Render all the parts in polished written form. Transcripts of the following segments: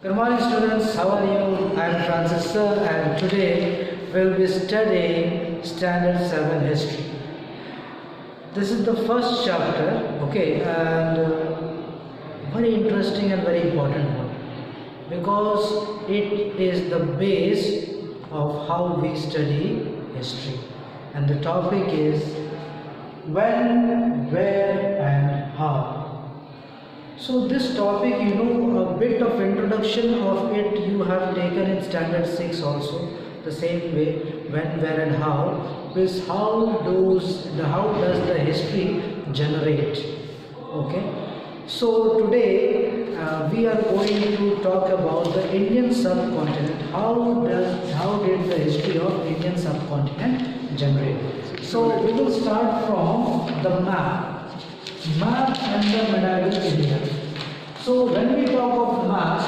Good morning students, how are you? I am Francis sir and today we will be studying Standard 7 History. This is the first chapter, okay, and very interesting and very important one because it is the base of how we study history, and the topic is when, where and how. So this topic, a bit of introduction of it you have taken in standard 6 also, the same way, when, where and how, is how does the history generate, okay. So today we are going to talk about the Indian subcontinent. How did the history of Indian subcontinent generate? So we will start from the map and the medieval India. So when we talk of map,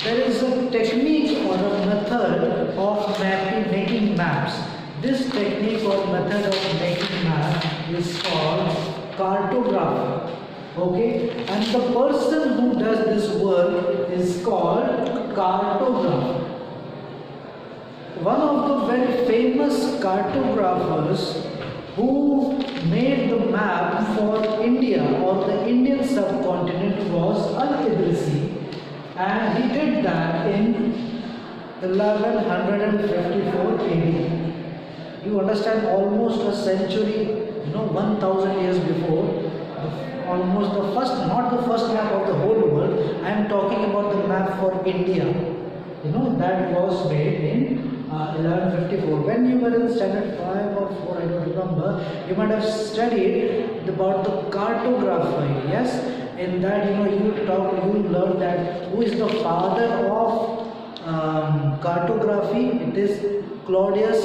there is a technique or a method of making maps. This technique or method of making map is called cartography. Okay, and the person who does this work is called cartographer. One of the very famous cartographers who made the map for India or the Indian subcontinent was Al-Idrisi, and he did that in 1154 AD. You understand, almost a century, 1000 years before, almost the first, not the first map of the whole world, I am talking about the map for India, that was made in 1154. When you were in standard 5 or 4, I don't remember, you might have studied about the cartography. Yes, in that you learned that who is the father of cartography. It is Claudius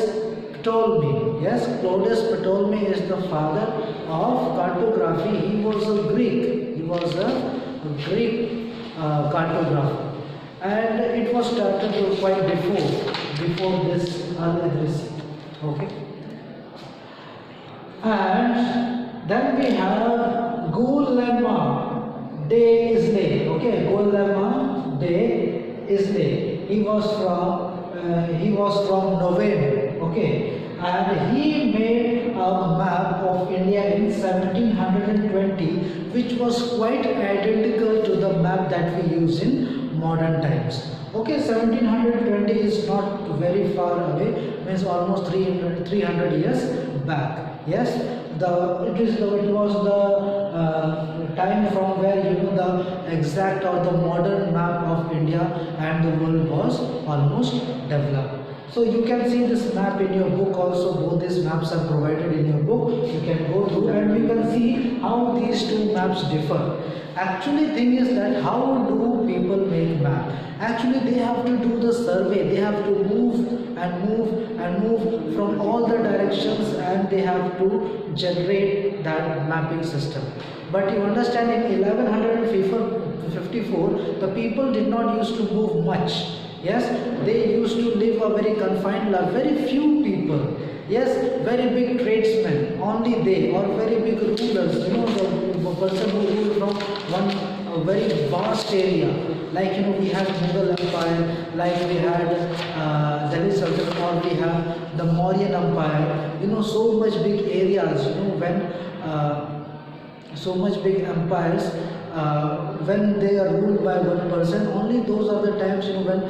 Ptolemy. Yes, Claudius Ptolemy is the father of cartography. He was a Greek. He was a Greek cartographer. And it was started quite before this Al-Idrisi. Okay. And then we have Guillermo de Isla. Okay, Guillermo de Isla. He was from November. Okay, and he made a map of India in 1720, which was quite identical to the map that we use in modern times. Okay, 1720 is not very far away, means almost 300 years back. Yes, it was the time from where the exact or the modern map of India and the world was almost developed. So you can see this map in your book also. Both these maps are provided in your book. You can go through and you can see how these two maps differ. Actually, thing is that how do people make map? Actually, they have to do the survey. They have to move and move from all the directions, and they have to generate that mapping system. But you understand, in 1154, the people did not used to move much. Yes, they used to live a very confined life, very few people. Yes, very big tradesmen, only they, or very big rulers, the person who ruled from one very vast area. Like, we had Mughal Empire, like we had Delhi Sultanate, or we have the Mauryan Empire, so much big areas, when so much big empires, when they are ruled by one person, only those are the times when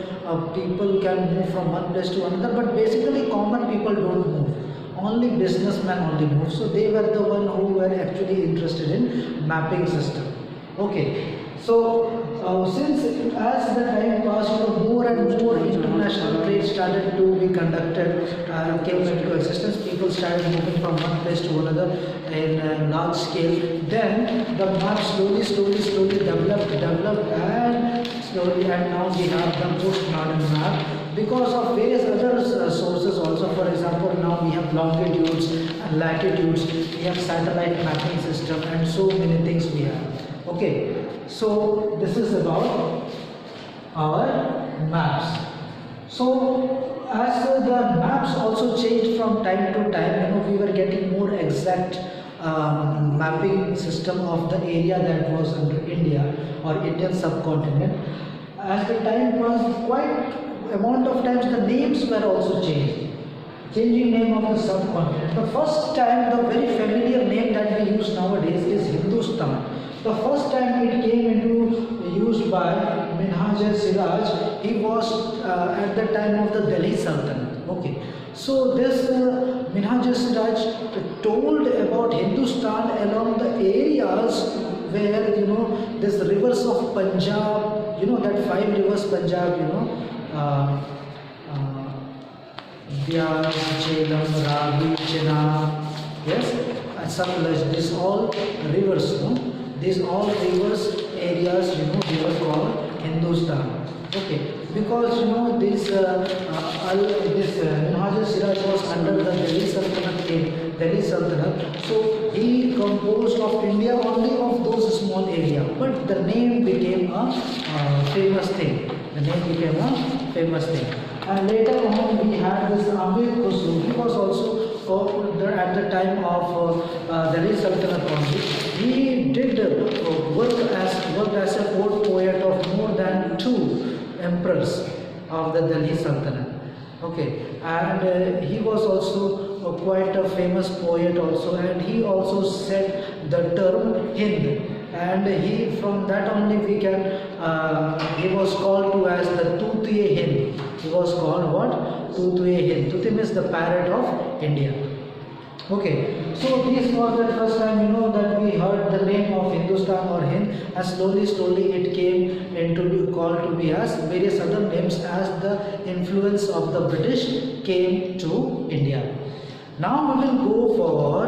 people can move from one place to another. But basically common people don't move, only businessmen only move. So they were the one who were actually interested in mapping system. Okay, so since as the time passed, more and more international trade started to be conducted, came into existence. People started moving from one place to another in a large scale. Then the map slowly developed, and now we have the post-modern map because of various other sources also. For example, now we have longitudes and latitudes, we have satellite mapping system, and so many things we have. Okay, so this is about our maps. So as the maps also changed from time to time, we were getting more exact mapping system of the area that was under India or Indian subcontinent. as the time passed, quite amount of times the names were also changed. Changing name of the subcontinent. The first time, the very familiar name that we use nowadays is Hindustan. The first time it came into use by Minhaj-e-Siraj, he was at the time of the Delhi Sultanate. Okay, so this Minhaj-e-Siraj told about Hindustan along the areas where this rivers of Punjab, that 5 rivers Punjab, Vyas, Jhelum, Ravi, Chenab, yes, and Satluj, these all rivers, these all rivers areas, they were called Hindustan. Okay, because this Minhaj-e-Siraj was under the Delhi Sultanate, so he composed of India only of those small area, but the name became a famous thing. The name became a famous thing. And later on we had this Amir Khusro. He was also at the time of Delhi Sultanate only. He did worked as a court poet of more than 2 emperors of the Delhi Sultanate. Okay, and he was also quite a famous poet also, and he also said the term Hind, and he, from that only we can, he was called to as the Tutiye Hind. He was called what? Tutiye Hind. Tuti means the parrot of India. Okay, so this was the first time that we heard the name of Hindustan or Hind, and slowly it came into be called to be as various other names as the influence of the British came to India. Now we will go for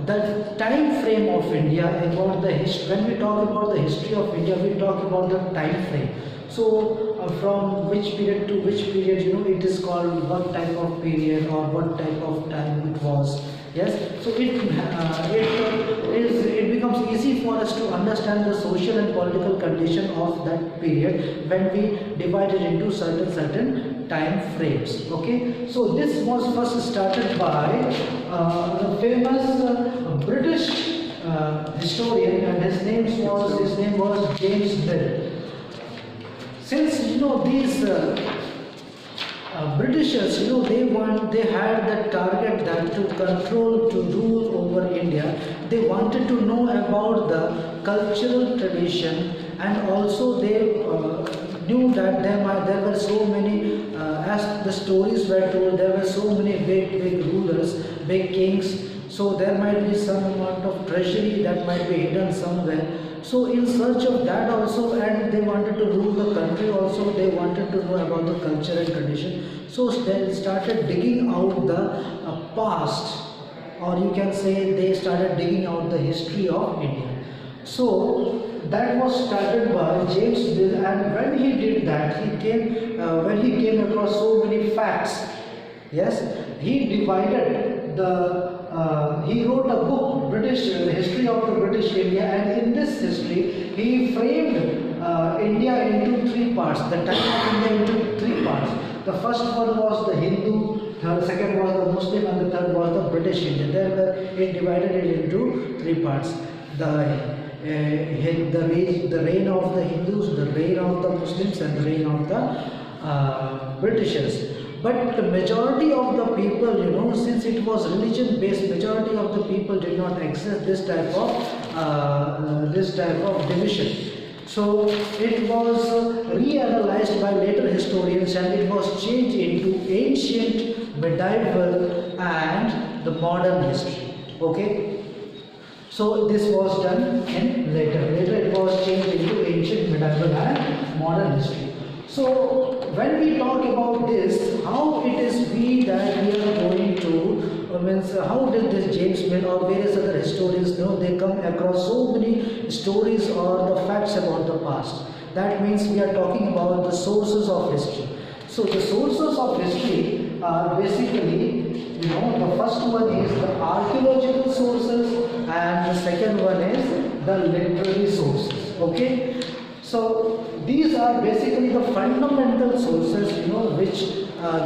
the time frame of India, about the history. When we talk about the history of India, we talk about the time frame. So from which period to which period, it is called what type of period or what type of time it was. Yes, so it becomes easy for us to understand the social and political condition of that period when we divide it into certain time frames. Okay, so this was first started by the famous British historian, and his name was James Mill. Since these Britishers, they had the target that to rule over India. They wanted to know about the cultural tradition, and also they knew that there were so many, as the stories were told, there were so many big rulers, big kings. So there might be some amount of treasury that might be hidden somewhere. So in search of that also, and they wanted to rule the country also, they wanted to know about the culture and tradition. So they started digging out the past, or you can say they started digging out the history of India. So that was started by James Mill, and when he did that, when he came across so many facts, yes, he divided he wrote a book, the history of the British India, and in this history he framed India into 3 parts, the time of India into 3 parts. The first one was the Hindu, the second was the Muslim, and the third was the British India. He divided it into 3 parts. The reign of the Hindus, the reign of the Muslims, and the reign of the Britishers. But the majority of the people, since it was religion based, majority of the people did not accept this type of division. So it was reanalyzed by later historians, and it was changed into ancient, medieval, and the modern history. Okay. So this was done in later. Later it was changed into ancient, medieval, and modern history. So when we talk about this, how it is that we are going to, how did this James Mill or various other historians they come across so many stories or the facts about the past. That means we are talking about the sources of history. So the sources of history are basically, the first one is the archaeological sources, and the second one is the literary sources. Okay. So these are basically the fundamental sources, which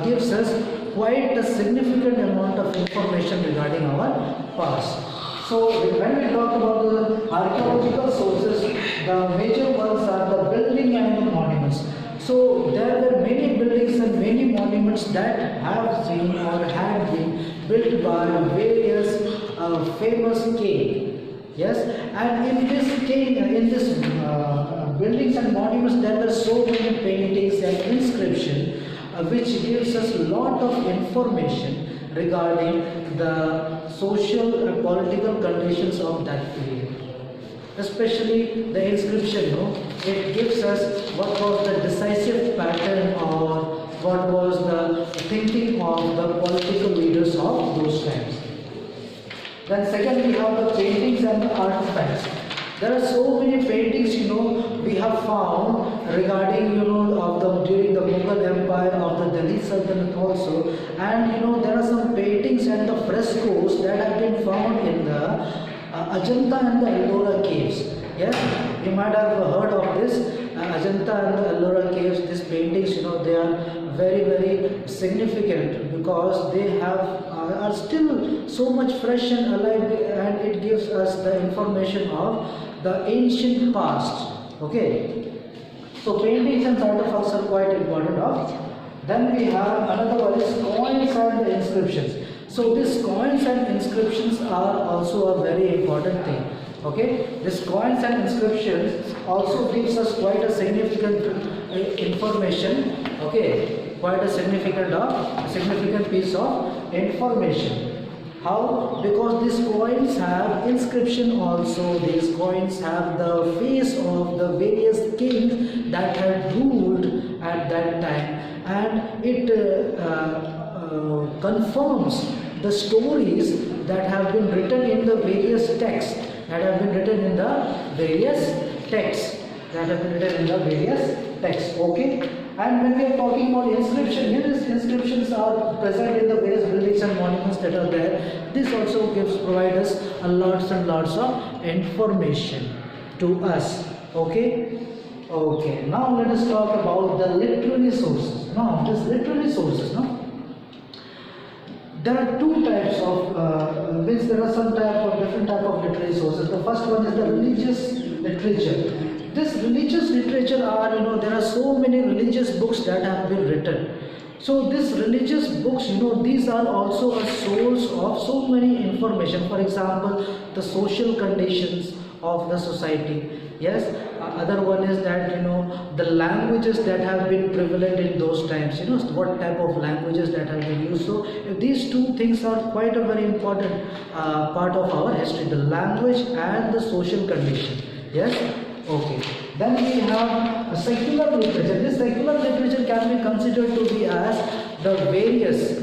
gives us quite a significant amount of information regarding our past. So when we talk about the archaeological sources, the major ones are the building and the monuments. So there were many buildings and many monuments that have been or had been built by various famous king. Yes, and in this king, in this buildings and monuments, there were so many paintings and inscription, which gives us a lot of information regarding the social and political conditions of that period. Especially the inscription, it gives us what was the decisive pattern or what was the thinking of the political leaders of those times. Then second, we have the paintings and the artifacts. There are so many paintings, we have found regarding, of the during the Mughal Empire, of the Delhi Sultanate also, and there are some paintings and the frescoes that have been found in the Ajanta and the Ellora caves. Yes, you might have heard of this Ajanta and the Ellora caves. These paintings, they are very, very significant because they are still so much fresh and alive, and it gives us the information of the ancient past. Okay, so paintings and artifacts are quite important. Then we have another one is coins and the inscriptions. So these coins and inscriptions are also a very important thing. Okay, this coins and inscriptions also gives us quite a significant information. Okay, quite a significant piece of information. How? Because these coins have inscription also. These coins have the face of the various kings that had ruled at that time, and it confirms the stories that have been written in the various texts. Okay, and when we are talking about inscription, these inscriptions are present in the various buildings and monuments that are there. This also provides us a lots and lots of information to us. Okay, now let us talk about the literary sources. There are two types of, there are some different type of literary sources. The first one is the religious literature. This religious literature are, there are so many religious books that have been written. So these religious books, these are also a source of so many information. For example, the social conditions of the society. Yes, other one is that the languages that have been prevalent in those times, what type of languages that have been used. So these two things are quite a very important part of our history, the language and the social condition. Yes, okay. Then we have a secular literature. This secular literature can be considered to be as the various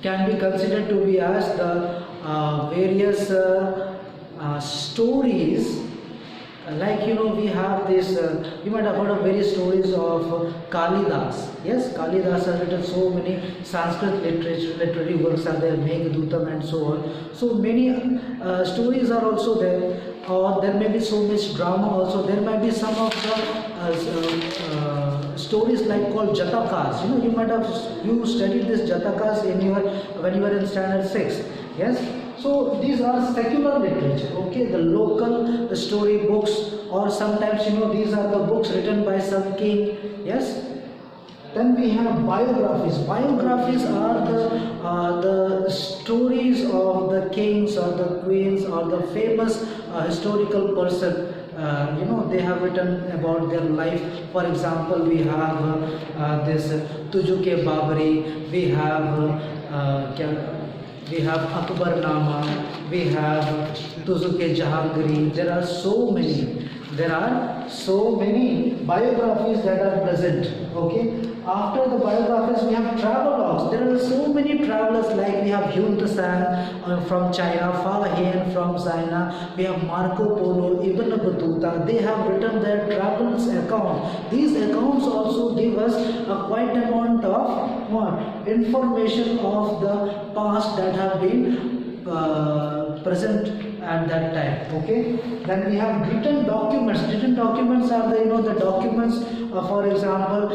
can be considered to be as the various stories, like we have this, you might have heard of various stories of Kalidas. Yes, Kalidas has written so many Sanskrit literary works are there, Meghadutam and so on. So many stories are also there, or there may be so much drama also. There might be some of the stories like called Jatakas. You might have studied this Jatakas when you were in standard 6. Yes. So these are secular literature, okay, the local story books, or sometimes these are the books written by some king. Yes. Then we have biographies. Biographies are the stories of the kings or the queens or the famous historical person. They have written about their life. For example, we have this Tujuke Babari, we have Akbar Nama, we have Tuzuke Jahangiri. There are so many biographies that are present. Okay. After the biographies, we have travelogues. There are so many travelers, like we have Yun Tsan from China, Fa Hien from China, we have Marco Polo, Ibn Battuta. They have written their travels account. These accounts also give us a quite amount of information of the past that have been present at that time. Okay, then we have written documents. Written documents are the the documents, for example,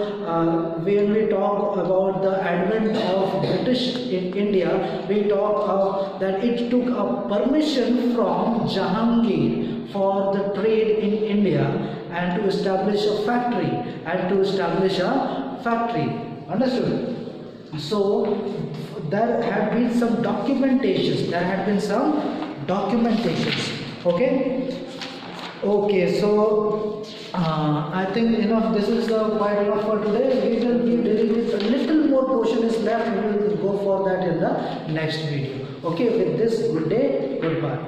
when we talk about the advent of British in India, we talk of that it took a permission from Jahangir for the trade in India and to establish a factory Understood? So there had been some documentations. Okay, so I think enough. This is quite enough for today. We will be dealing with a little more portion is left. We will go for that in the next video. Okay, with this, good day, goodbye.